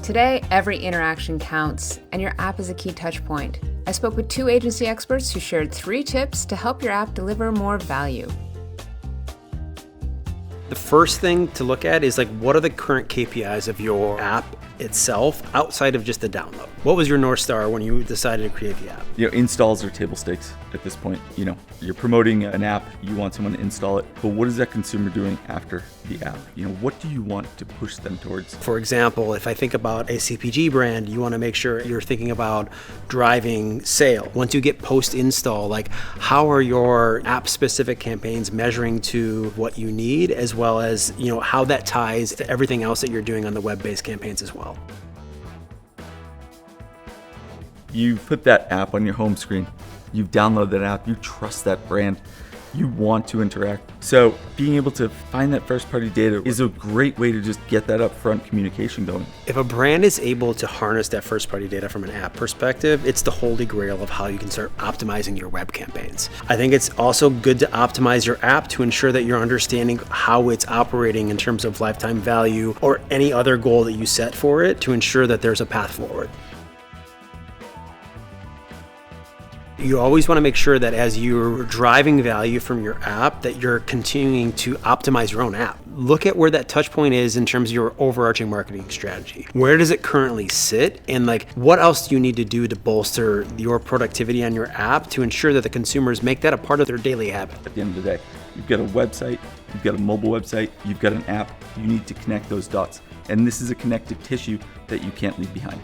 Today, every interaction counts, and your app is a key touch point. I spoke with 2 agency experts who shared 3 tips to help your app deliver more value. The first thing to look at is what are the current KPIs of your app itself outside of just the download? What was your North Star when you decided to create the app? Installs are table stakes at this point. You're promoting an app, you want someone to install it, but what is that consumer doing after the app? What do you want to push them towards? For example, if I think about a CPG brand, you want to make sure you're thinking about driving sale. Once you get post-install, how are your app-specific campaigns measuring to what you need, as well as, how that ties to everything else that you're doing on the web-based campaigns as well. You put that app on your home screen, you've downloaded that app, you trust that brand, you want to interact. So being able to find that first party data is a great way to just get that upfront communication going. If a brand is able to harness that first party data from an app perspective, it's the holy grail of how you can start optimizing your web campaigns. I think it's also good to optimize your app to ensure that you're understanding how it's operating in terms of lifetime value or any other goal that you set for it to ensure that there's a path forward. You always want to make sure that as you're driving value from your app, that you're continuing to optimize your own app. Look at where that touch point is in terms of your overarching marketing strategy. Where does it currently sit? And what else do you need to do to bolster your productivity on your app to ensure that the consumers make that a part of their daily habit? At the end of the day, you've got a website, you've got a mobile website, you've got an app, you need to connect those dots. And this is a connective tissue that you can't leave behind.